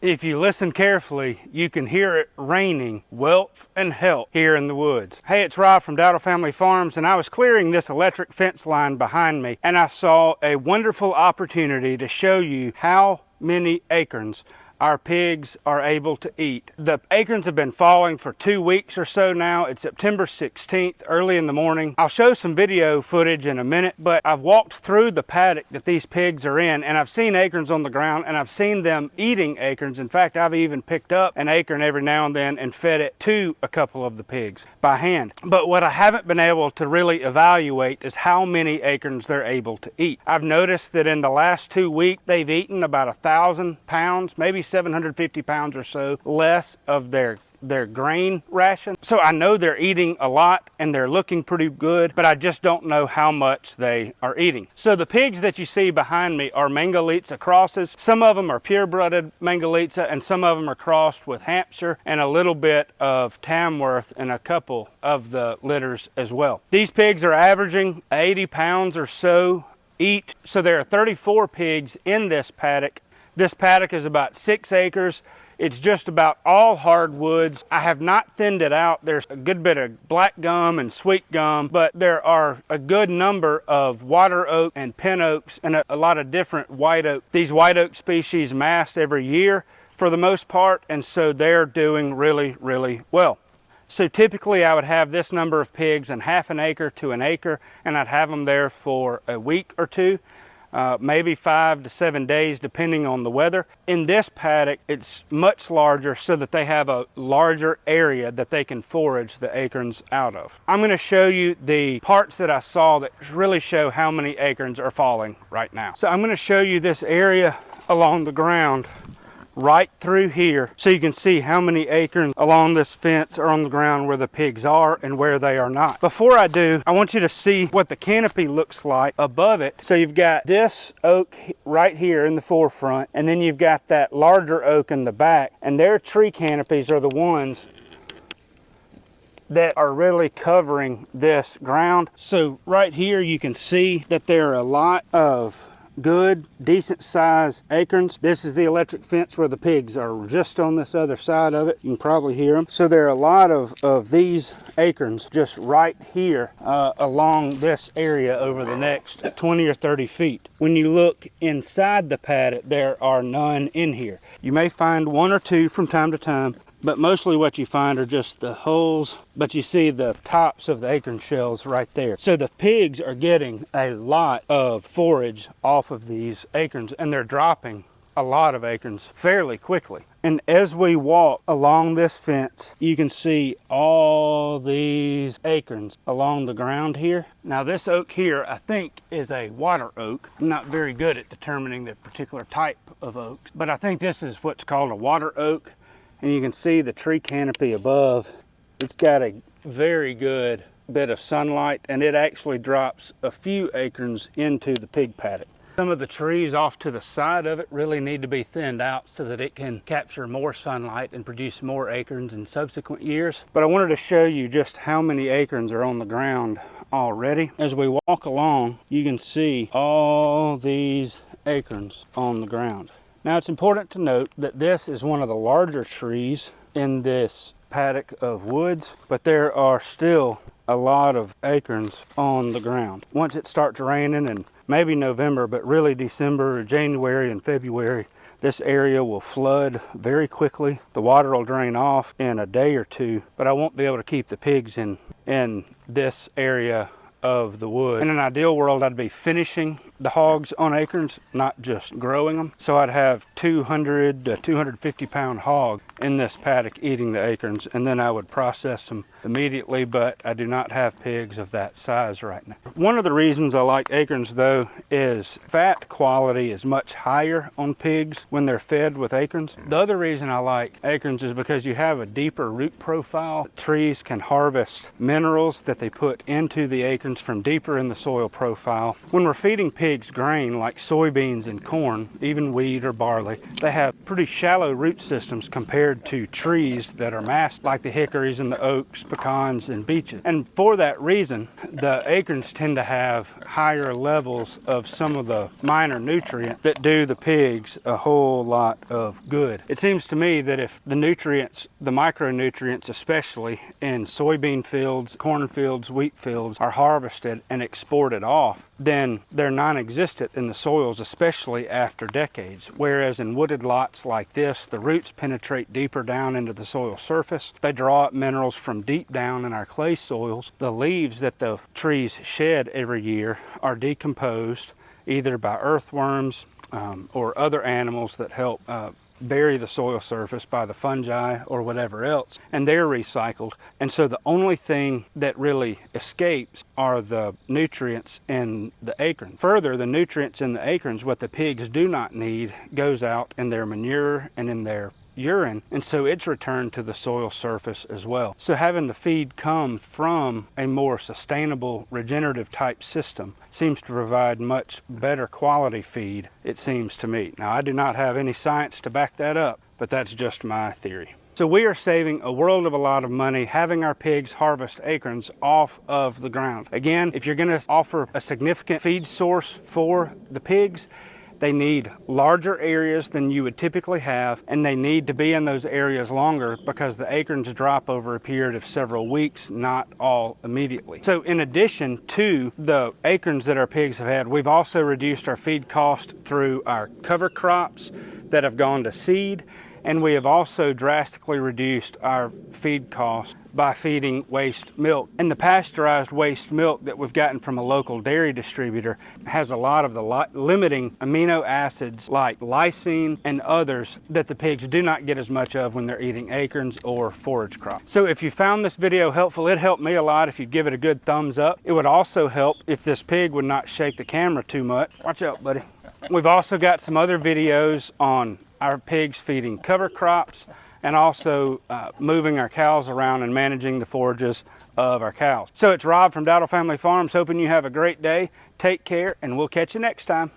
If you listen carefully, you can hear it raining wealth and health here in the woods. Hey, it's Rob from Dowdle Family Farms, and I was clearing this electric fence line behind me, and I saw a wonderful opportunity to show you how many acorns our pigs are able to eat. The acorns have been falling for 2 weeks or so now. It's September 16th, early in the morning. I'll show some video footage in a minute, but I've walked through the paddock that these pigs are in, and I've seen acorns on the ground, and I've seen them eating acorns. In fact, I've even picked up an acorn every now and then and fed it to a couple of the pigs by hand. But what I haven't been able to really evaluate is how many acorns they're able to eat. I've noticed that in the last 2 weeks, they've eaten about 1,000 pounds, maybe 750 pounds or so less of their grain ration. So I know they're eating a lot and they're looking pretty good, but I just don't know how much they are eating. So the pigs that you see behind me are Mangalitsa crosses. Some of them are purebred Mangalitsa and some of them are crossed with Hampshire and a little bit of Tamworth in a couple of the litters as well. These pigs are averaging 80 pounds or so each. So there are 34 pigs in this paddock. This paddock is about 6 acres. It's just about all hardwoods. I have not thinned it out. There's a good bit of black gum and sweet gum, but there are a good number of water oak and pin oaks and a lot of different white oak. These white oak species mast every year for the most part, and so they're doing really, really well. So typically I would have this number of pigs in half an acre to an acre, and I'd have them there for a week or two. Maybe 5 to 7 days depending on the weather. In this paddock, it's much larger so that they have a larger area that they can forage the acorns out of. I'm going to show you the parts that I saw that really show how many acorns are falling right now. So I'm going to show you this area along the ground right through here so you can see how many acorns along this fence are on the ground where the pigs are and where they are not. Before I do, I want you to see what the canopy looks like above it. So you've got this oak right here in the forefront, and then you've got that larger oak in the back, and their tree canopies are the ones that are really covering this ground. So right here you can see that there are a lot of good, decent sized acorns. This is the electric fence where the pigs are just on this other side of it. You can probably hear them. So there are a lot of these acorns just right here along this area over the next 20 or 30 feet. When you look inside the paddock, there are none in here. You may find 1 or 2 from time to time, but mostly what you find are just the holes, but you see the tops of the acorn shells right there. So the pigs are getting a lot of forage off of these acorns, and they're dropping a lot of acorns fairly quickly. And as we walk along this fence, you can see all these acorns along the ground here. Now this oak here, I think, is a water oak. I'm not very good at determining the particular type of oaks, but I think this is what's called a water oak. And you can see the tree canopy above. It's got a very good bit of sunlight, and it actually drops a few acorns into the pig paddock. Some of the trees off to the side of it really need to be thinned out so that it can capture more sunlight and produce more acorns in subsequent years. But I wanted to show you just how many acorns are on the ground already. As we walk along, you can see all these acorns on the ground. Now it's important to note that this is one of the larger trees in this paddock of woods, but there are still a lot of acorns on the ground. Once it starts raining, and maybe November, but really December, January, and February, this area will flood very quickly. The water will drain off in a day or two, but I won't be able to keep the pigs in this area of the wood. In an ideal world, I'd be finishing the hogs on acorns, not just growing them. So I'd have 200 to 250 pound hog in this paddock eating the acorns, and then I would process them immediately, but I do not have pigs of that size right now. One of the reasons I like acorns though is fat quality is much higher on pigs when they're fed with acorns. The other reason I like acorns is because you have a deeper root profile. Trees can harvest minerals that they put into the acorns comes from deeper in the soil profile. When we're feeding pigs grain like soybeans and corn, even wheat or barley, they have pretty shallow root systems compared to trees that are massed like the hickories and the oaks, pecans, and beeches. And for that reason, the acorns tend to have higher levels of some of the minor nutrients that do the pigs a whole lot of good. It seems to me that if the nutrients, the micronutrients especially in soybean fields, corn fields, wheat fields are harvested and exported off, then they're non-existent in the soils, especially after decades. Whereas in wooded lots like this, the roots penetrate deeper down into the soil surface. They draw up minerals from deep down in our clay soils. The leaves that the trees shed every year are decomposed either by earthworms or other animals that help bury the soil surface by the fungi or whatever else, and they're recycled. And so the only thing that really escapes are the nutrients in the acorn. Further, the nutrients in the acorns, what the pigs do not need, goes out in their manure and in their urine, and so it's returned to the soil surface as well. So having the feed come from a more sustainable regenerative type system seems to provide much better quality feed, it seems to me. Now, I do not have any science to back that up, but that's just my theory. So we are saving a world of a lot of money having our pigs harvest acorns off of the ground. Again, if you're going to offer a significant feed source for the pigs, they need larger areas than you would typically have, and they need to be in those areas longer because the acorns drop over a period of several weeks, not all immediately. So in addition to the acorns that our pigs have had, we've also reduced our feed cost through our cover crops that have gone to seed, and we have also drastically reduced our feed costs by feeding waste milk. And the pasteurized waste milk that we've gotten from a local dairy distributor has a lot of the limiting amino acids like lysine and others that the pigs do not get as much of when they're eating acorns or forage crops. So if you found this video helpful, it helped me a lot if you'd give it a good thumbs up. It would also help if this pig would not shake the camera too much. Watch out, buddy. We've also got some other videos on our pigs feeding cover crops and also moving our cows around and managing the forages of our cows. So it's Rob from Dowdle Family Farms, hoping you have a great day. Take care, and we'll catch you next time.